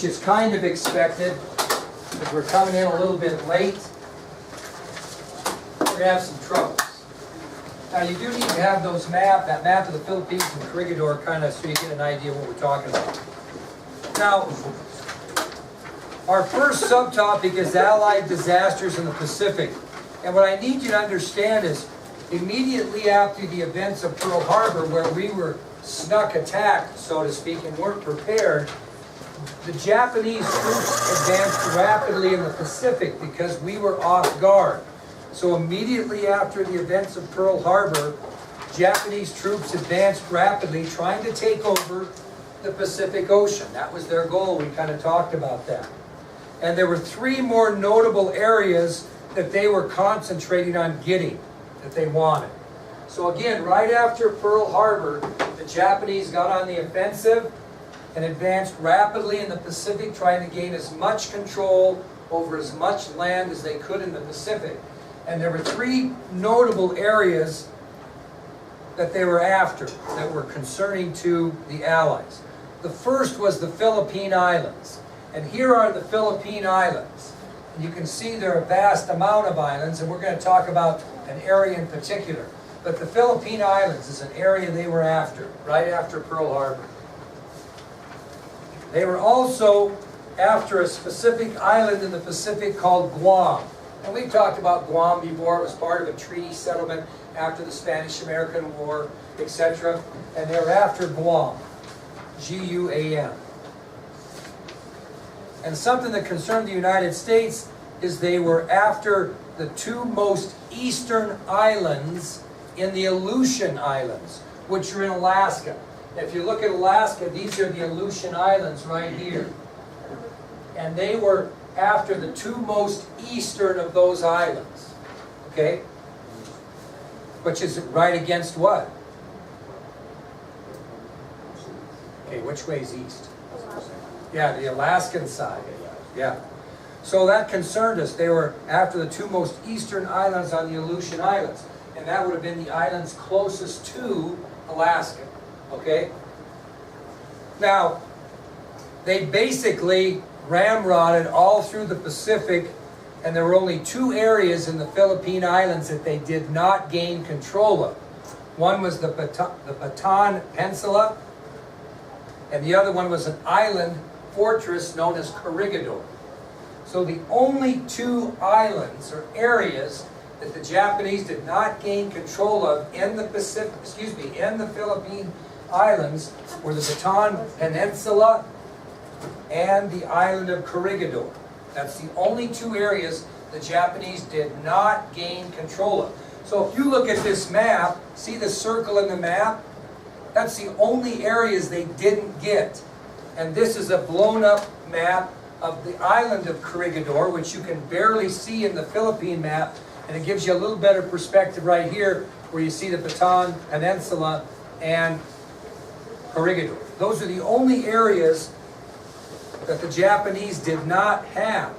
is kind of expected because we're coming in a little bit late. We're going to have some troubles. Now you do need to have those that map of the Philippines and Corregidor kind of so you get an idea of what we're talking about. Now, our first subtopic is Allied disasters in the Pacific. And what I need you to understand is immediately after the events of Pearl Harbor, where we were snuck attacked, so to speak, and weren't prepared, the Japanese troops advanced rapidly in the Pacific because we were off guard. So immediately after the events of Pearl Harbor, Japanese troops advanced rapidly, trying to take over the Pacific Ocean. That was their goal. We kind of talked about that. And there were three more notable areas that they were concentrating on getting, that they wanted. So again, right after Pearl Harbor, the Japanese got on the offensive and advanced rapidly in the Pacific, trying to gain as much control over as much land as they could in the Pacific. And there were three notable areas that they were after that were concerning to the Allies. The first was the Philippine Islands. And here are the Philippine Islands. And you can see there are a vast amount of islands, and we're going to talk about an area in particular. But the Philippine Islands is an area they were after, right after Pearl Harbor. They were also after a specific island in the Pacific called Guam. And we've talked about Guam before. It was part of a treaty settlement after the Spanish-American War, etc. And they were after Guam, G-U-A-M. And something that concerned the United States is they were after the two most eastern islands in the Aleutian Islands, which are in Alaska. If you look at Alaska, these are the Aleutian Islands right here. And they were after the two most eastern of those islands. Okay? Which is right against what? Okay, which way is east? Yeah, the Alaskan side. Yeah. So that concerned us. They were after the two most eastern islands on the Aleutian Islands. And that would have been the islands closest to Alaska. Okay? Now, they basically ramrodded all through the Pacific, and there were only two areas in the Philippine Islands that they did not gain control of. One was the Bataan Peninsula, and the other one was an island fortress known as Corregidor. So the only two islands or areas that the Japanese did not gain control of in the in the Philippine Islands were the Bataan Peninsula and the island of Corregidor. That's the only two areas the Japanese did not gain control of. So if you look at this map, see the circle in the map? That's the only areas they didn't get. And this is a blown up map of the island of Corregidor, which you can barely see in the Philippine map. And it gives you a little better perspective right here where you see the Bataan Peninsula and Corregidor. Those are the only areas that the Japanese did not have.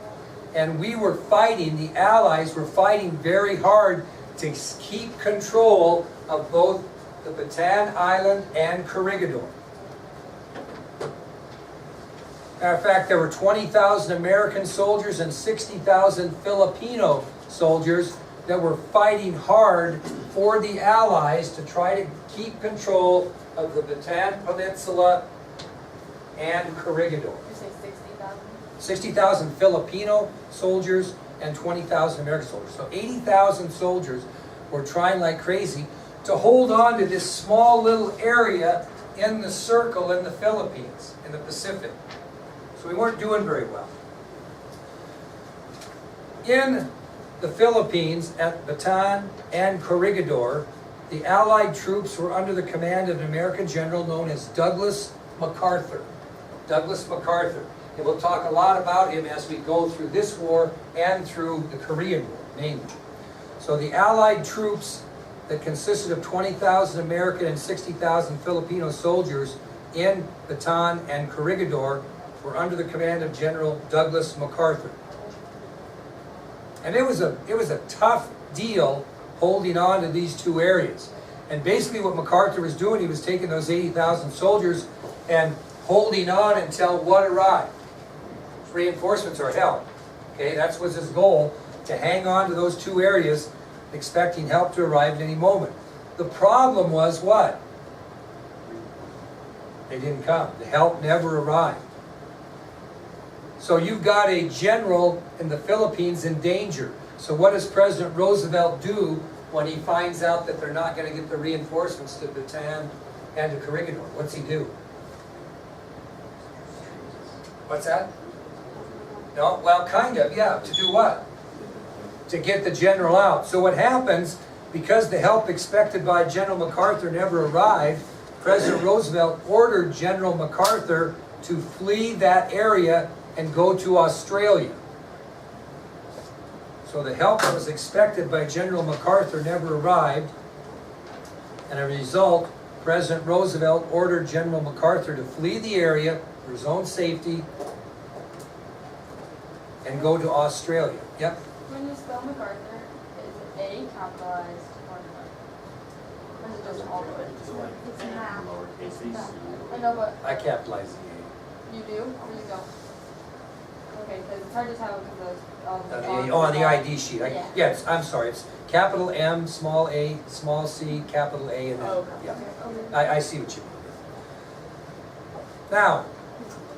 And we were fighting, the Allies were fighting very hard to keep control of both the Bataan Island and Corregidor. Matter of fact, there were 20,000 American soldiers and 60,000 Filipino soldiers that were fighting hard for the Allies to try to keep control of the Bataan Peninsula and Corregidor. 60,000 Filipino soldiers and 20,000 American soldiers. So 80,000 soldiers were trying like crazy to hold on to this small little area in the circle in the Philippines, in the Pacific. So we weren't doing very well. In the Philippines, at Bataan and Corregidor, the Allied troops were under the command of an American general known as Douglas MacArthur. Douglas MacArthur. And we'll talk a lot about him as we go through this war and through the Korean War, mainly. So the Allied troops that consisted of 20,000 American and 60,000 Filipino soldiers in Bataan and Corregidor were under the command of General Douglas MacArthur. And it was a tough deal holding on to these two areas. And basically what MacArthur was doing, he was taking those 80,000 soldiers and holding on until what arrived? reinforcements or help. Okay, that was his goal, to hang on to those two areas, expecting help to arrive at any moment. The problem was what? They didn't come. The help never arrived. So you've got a general in the Philippines in danger. So what does President Roosevelt do when he finds out that they're not going to get the reinforcements to Bataan and to Corregidor? What's he do? What's that? No, well, kind of, yeah. To do what? To get the general out. So what happens, because the help expected by General MacArthur never arrived, President Roosevelt ordered General MacArthur to flee that area and go to Australia. So the help that was expected by General MacArthur never arrived, and as a result, President Roosevelt ordered General MacArthur to flee the area for his own safety and go to Australia. Yep. When you spell MacArthur, is it A capitalized or not? Or is it just all of it? It's in lowercase. I know, but I capitalize the you do or you don't? Okay, because it's hard to tell because of A. On the ID sheet. Yeah. Yes, I'm sorry. It's capital M, small a, small c, capital A, and then, Oh, okay. yeah. Okay. I see what you mean. Now,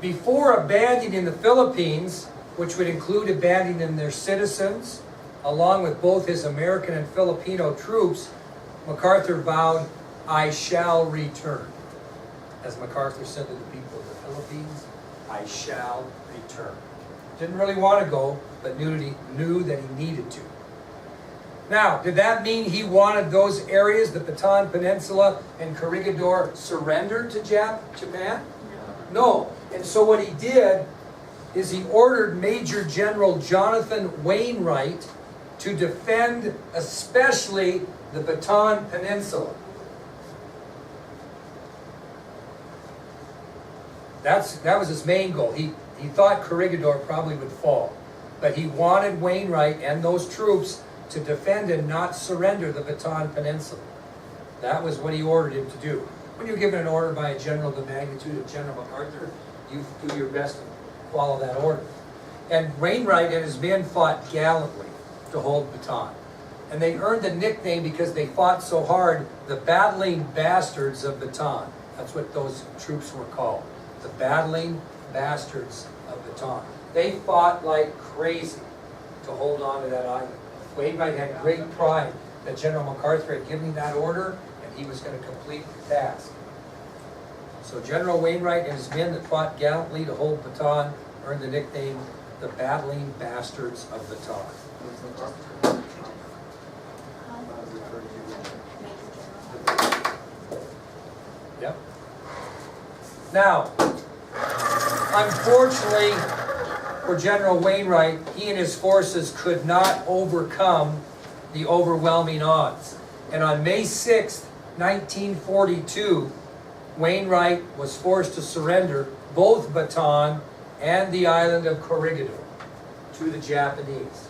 before abandoning the Philippines, which would include abandoning their citizens, along with both his American and Filipino troops, MacArthur vowed, "I shall return." As MacArthur said to the people of the Philippines, "I shall return." Didn't really want to go, but knew that he needed to. Now, did that mean he wanted those areas, the Bataan Peninsula and Corregidor, surrendered to Japan? No. And so what he did is he ordered Major General Jonathan Wainwright to defend especially the Bataan Peninsula. That was his main goal. He thought Corregidor probably would fall, but he wanted Wainwright and those troops to defend and not surrender the Bataan Peninsula. That was what he ordered him to do. When you're given an order by a general of the magnitude of General MacArthur, you do your best to follow that order. And Wainwright and his men fought gallantly to hold Bataan. And they earned the nickname because they fought so hard, the Battling Bastards of Bataan. That's what those troops were called, the Battling Bastards of Bataan. They fought like crazy to hold on to that island. Wainwright had great pride that General MacArthur had given him that order and he was going to complete the task. So General Wainwright and his men that fought gallantly to hold Bataan earned the nickname the Battling Bastards of Bataan. Yep. Now, unfortunately for General Wainwright, he and his forces could not overcome the overwhelming odds. And on May 6th, 1942, Wainwright was forced to surrender both Bataan and the island of Corregidor to the Japanese.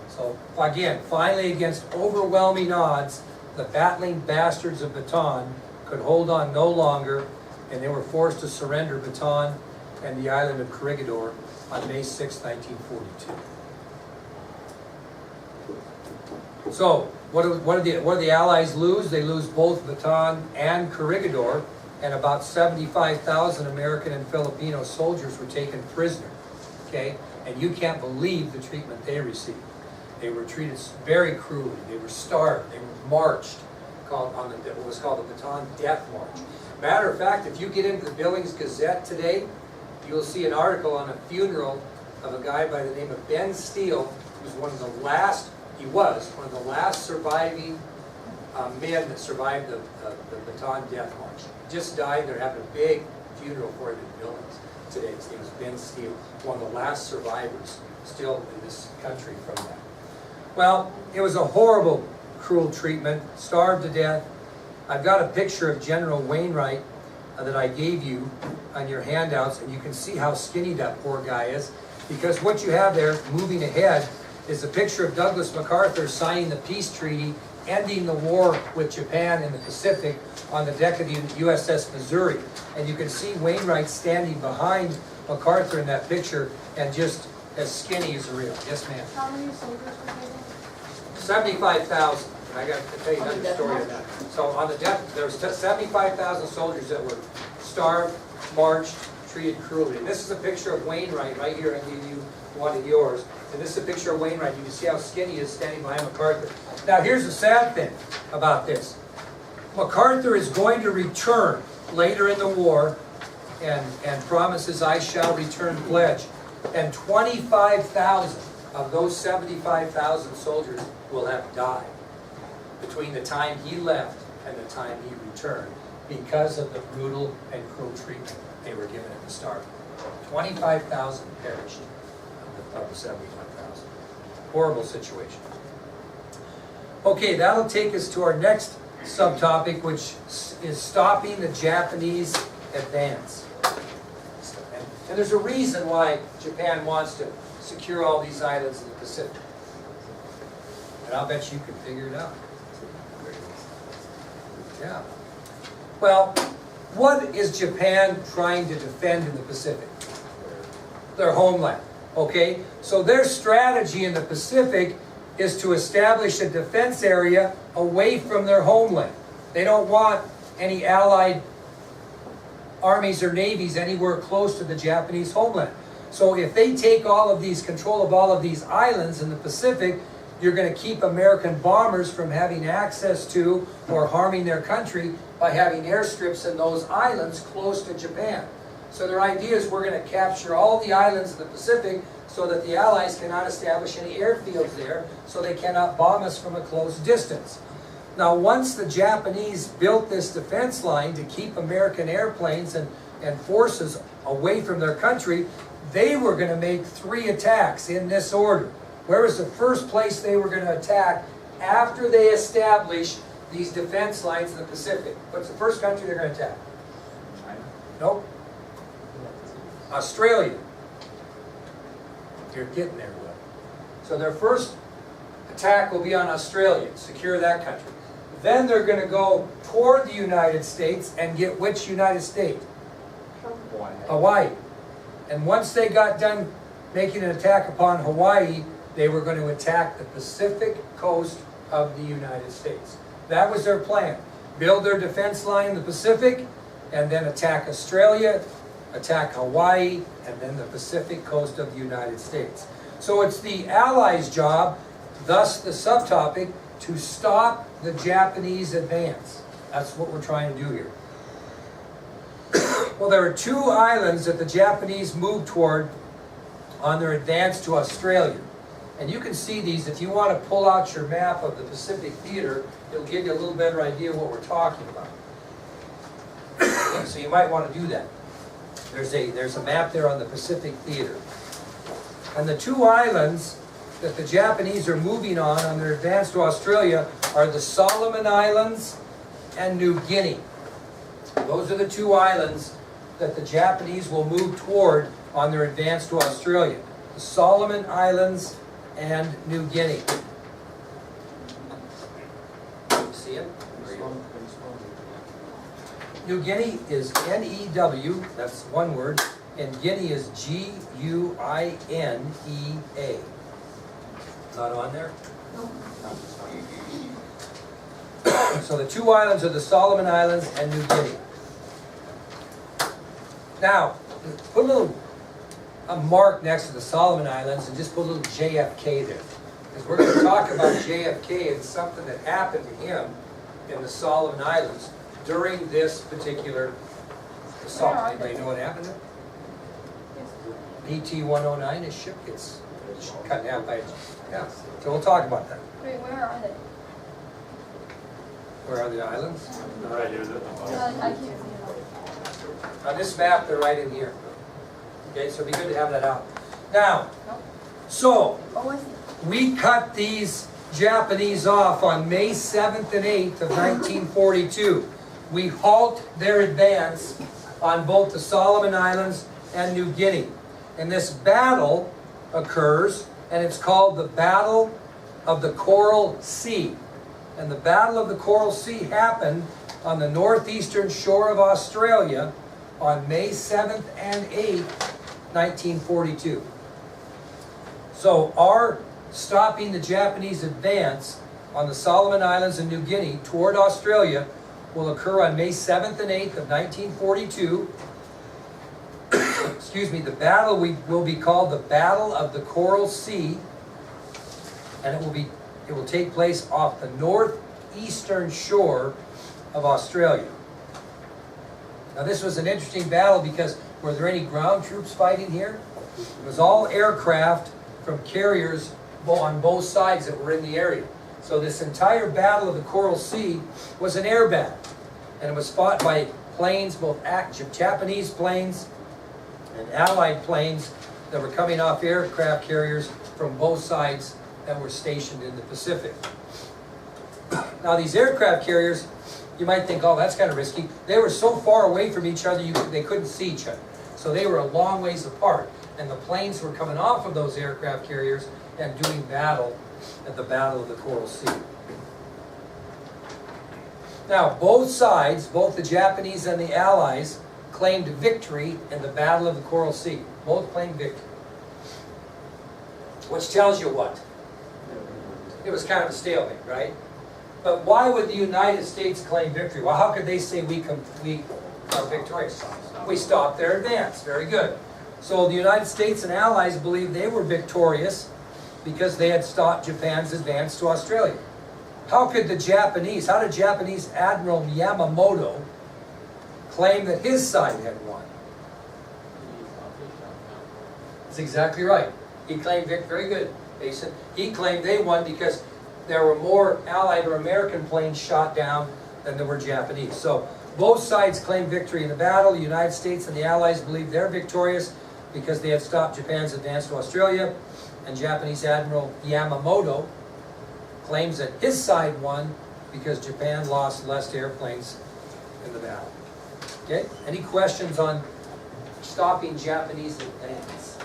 So again, finally against overwhelming odds, the Battling Bastards of Bataan could hold on no longer, and they were forced to surrender Bataan and the island of Corregidor on May 6, 1942. So, what do the Allies lose? They lose both Bataan and Corregidor, and about 75,000 American and Filipino soldiers were taken prisoner. Okay? And you can't believe the treatment they received. They were treated very cruelly. They were starved. They were marched on what was called the Bataan Death March. Matter of fact, if you get into the Billings Gazette today, you'll see an article on a funeral of a guy by the name of Ben Steele, who was one of the last surviving men that survived the Bataan Death March. He just died. They're having a big funeral for him in Billings today. His name is Ben Steele, one of the last survivors still in this country from that. Well, it was a horrible, cruel treatment, starved to death. I've got a picture of General Wainwright that I gave you on your handouts, and you can see how skinny that poor guy is, because what you have there, moving ahead, is a picture of Douglas MacArthur signing the peace treaty, ending the war with Japan in the Pacific on the deck of the USS Missouri. And you can see Wainwright standing behind MacArthur in that picture and just as skinny as a rail. Yes, ma'am. How many soldiers were taken? 75,000. I got to tell you another story of that. So on the death, there was 75,000 soldiers that were starved, marched, treated cruelly. And this is a picture of Wainwright right here. I'll give you one of yours. And this is a picture of Wainwright. You can see how skinny he is standing behind MacArthur. Now here's the sad thing about this. MacArthur is going to return later in the war and promises, I shall return pledge. And 25,000 of those 75,000 soldiers will have died between the time he left and the time he returned because of the brutal and cruel treatment they were given at the start. 25,000 perished of the 75,000. Horrible situation. Okay, that'll take us to our next subtopic, which is stopping the Japanese advance. And there's a reason why Japan wants to secure all these islands in the Pacific. And I'll bet you can figure it out. Yeah. Well, what is Japan trying to defend in the Pacific? Their homeland. Okay? So their strategy in the Pacific is to establish a defense area away from their homeland. They don't want any allied armies or navies anywhere close to the Japanese homeland. So if they take control of all of these islands in the Pacific, you're going to keep American bombers from having access to or harming their country by having airstrips in those islands close to Japan. So their idea is we're going to capture all the islands in the Pacific so that the Allies cannot establish any airfields there, so they cannot bomb us from a close distance. Now, once the Japanese built this defense line to keep American airplanes and forces away from their country, they were going to make 3 attacks in this order. Where was the first place they were going to attack after they established these defense lines in the Pacific? What's the first country they're going to attack? China? Nope. Australia. You're getting there, Will. So their first attack will be on Australia, secure that country. Then they're going to go toward the United States and get which United State? Hawaii. Hawaii. And once they got done making an attack upon Hawaii, they were going to attack the Pacific coast of the United States. That was their plan. Build their defense line in the Pacific, and then attack Australia, attack Hawaii, and then the Pacific coast of the United States. So it's the Allies' job, thus the subtopic, to stop the Japanese advance. That's what we're trying to do here. Well, there are 2 islands that the Japanese moved toward on their advance to Australia. And you can see these. If you want to pull out your map of the Pacific Theater, it'll give you a little better idea of what we're talking about. So you might want to do that. There's a map there on the Pacific Theater. And the 2 islands that the Japanese are moving on their advance to Australia are the Solomon Islands and New Guinea. Those are the 2 islands that the Japanese will move toward on their advance to Australia. The Solomon Islands and New Guinea. See it? New Guinea is N-E-W, that's one word, and Guinea is G-U-I-N-E-A. Not on there? No. So the 2 islands are the Solomon Islands and New Guinea. Now, put a mark next to the Solomon Islands and just put a little JFK there. Because we're going to talk about JFK and something that happened to him in the Solomon Islands during this particular assault. Anybody know what happened there? PT-109, his ship gets cut down by, yeah. So we'll talk about that. Wait, where are they? Where are the islands? Right here. I can't see them. On this map, they're right in here. Okay, so it'd be good to have that out. Now, so Oh, I see. we cut these Japanese off on May 7th and 8th of 1942. We halt their advance on both the Solomon Islands and New Guinea. And this battle occurs, and it's called the Battle of the Coral Sea. And the Battle of the Coral Sea happened on the northeastern shore of Australia on May 7th and 8th 1942. So our stopping the Japanese advance on the Solomon Islands and New Guinea toward Australia will occur on May 7th and 8th of 1942. Excuse me, the battle will be called the Battle of the Coral Sea, and it will take place off the northeastern shore of Australia. Now this was an interesting battle because were there any ground troops fighting here? It was all aircraft from carriers on both sides that were in the area. So this entire Battle of the Coral Sea was an air battle, and it was fought by planes, both Japanese planes and Allied planes that were coming off aircraft carriers from both sides that were stationed in the Pacific. Now these aircraft carriers, you might think, oh, that's kind of risky. They were so far away from each other, they couldn't see each other. So they were a long ways apart, and the planes were coming off of those aircraft carriers and doing battle at the Battle of the Coral Sea. Now, both sides, both the Japanese and the Allies, claimed victory in the Battle of the Coral Sea. Both claimed victory. Which tells you what? It was kind of a stalemate, right? But why would the United States claim victory? Well, how could they say we are victorious? We stopped their advance. Very good. So the United States and Allies believed they were victorious because they had stopped Japan's advance to Australia. How did Japanese Admiral Yamamoto claim that his side had won? That's exactly right. He claimed victory. Very good, Jason. He claimed they won because there were more Allied or American planes shot down than there were Japanese. So both sides claimed victory in the battle. The United States and the Allies believed they're victorious because they had stopped Japan's advance to Australia. And Japanese Admiral Yamamoto claims that his side won because Japan lost less airplanes in the battle. Okay? Any questions on stopping Japanese advance?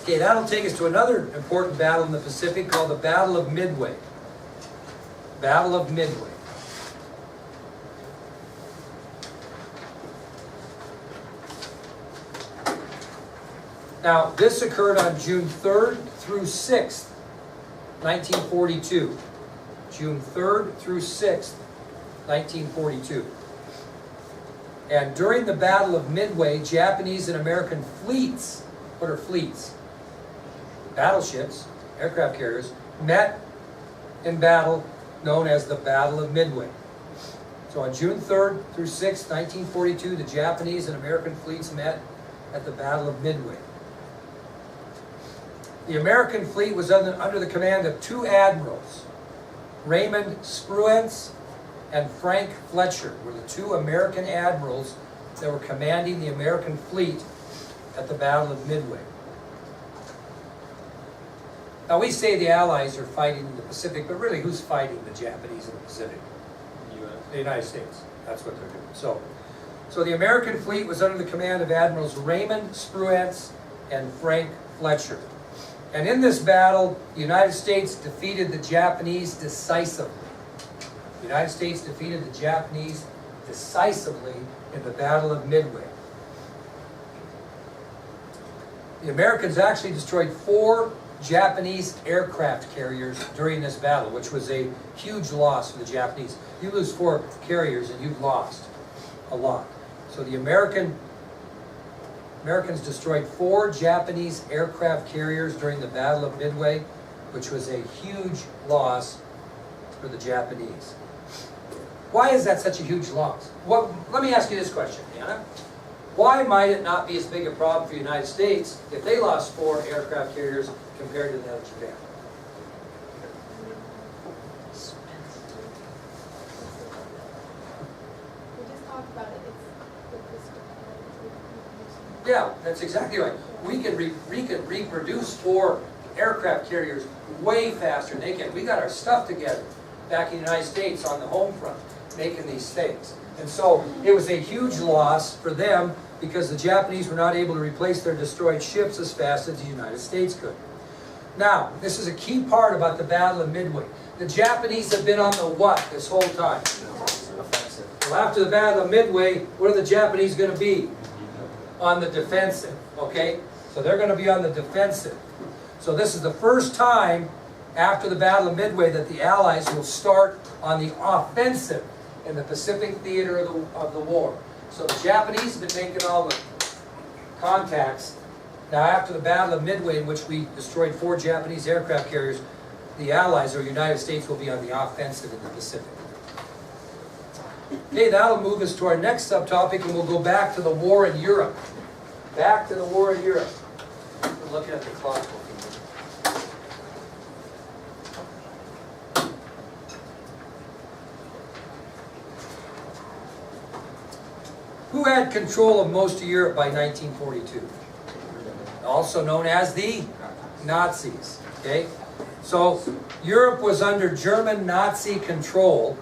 Okay, that'll take us to another important battle in the Pacific called the Battle of Midway. Battle of Midway. Now, this occurred on June 3rd through 6th, 1942. June 3rd through 6th, 1942. And during the Battle of Midway, Japanese and American fleets, what are fleets? Battleships, aircraft carriers, met in battle known as the Battle of Midway. So on June 3rd through 6th, 1942, the Japanese and American fleets met at the Battle of Midway. The American fleet was under the command of two admirals. Raymond Spruance and Frank Fletcher were the two American admirals that were commanding the American fleet at the Battle of Midway. Now we say the Allies are fighting in the Pacific, but really who's fighting the Japanese in the Pacific? The United States. That's what they're doing. So the American fleet was under the command of Admirals Raymond Spruance and Frank Fletcher. And in this battle, the United States defeated the Japanese decisively. The United States defeated the Japanese decisively in the Battle of Midway. The Americans actually destroyed 4 Japanese aircraft carriers during this battle, which was a huge loss for the Japanese. You lose 4 carriers and you've lost a lot. So the Americans destroyed 4 Japanese aircraft carriers during the Battle of Midway, which was a huge loss for the Japanese. Why is that such a huge loss? Let me ask you this question, Anna. Why might it not be as big a problem for the United States if they lost 4 aircraft carriers compared to that of Japan? We just talked about it. Yeah, that's exactly right. We can reproduce 4 aircraft carriers way faster than they can. We got our stuff together back in the United States on the home front, making these things. And so it was a huge loss for them because the Japanese were not able to replace their destroyed ships as fast as the United States could. Now, this is a key part about the Battle of Midway. The Japanese have been on the what this whole time? Offensive. Well, after the Battle of Midway, what are the Japanese going to be? on the defensive, okay? So they're gonna be on the defensive. So this is the first time after the Battle of Midway that the Allies will start on the offensive in the Pacific theater of the war. So the Japanese have been making all the contacts. Now after the Battle of Midway, in which we destroyed 4 Japanese aircraft carriers, the Allies or United States will be on the offensive in the Pacific. Okay, that'll move us to our next subtopic, and we'll go back to the war in Europe. Back to the war in Europe. We're looking at the clock. Who had control of most of Europe by 1942? Also known as the Nazis. Okay? So Europe was under German Nazi control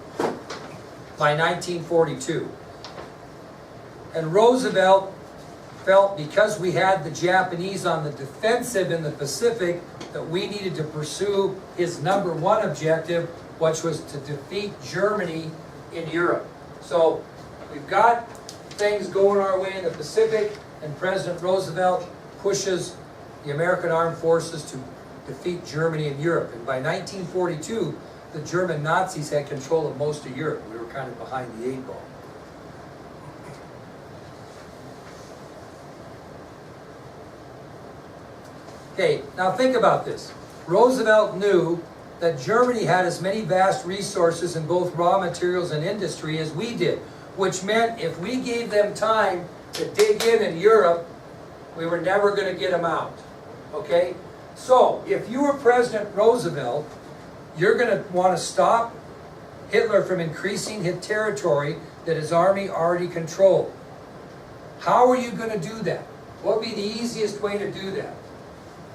by 1942. And Roosevelt felt because we had the Japanese on the defensive in the Pacific that we needed to pursue his #1 objective, which was to defeat Germany in Europe. So we've got things going our way in the Pacific, and President Roosevelt pushes the American armed forces to defeat Germany in Europe. And by 1942, the German Nazis had control of most of Europe. We were kind of behind the 8 ball. Okay, now think about this. Roosevelt knew that Germany had as many vast resources in both raw materials and industry as we did, which meant if we gave them time to dig in Europe, we were never going to get them out. Okay? So, if you were President Roosevelt, you're going to want to stop Hitler from increasing his territory that his army already controlled. How are you going to do that? What would be the easiest way to do that?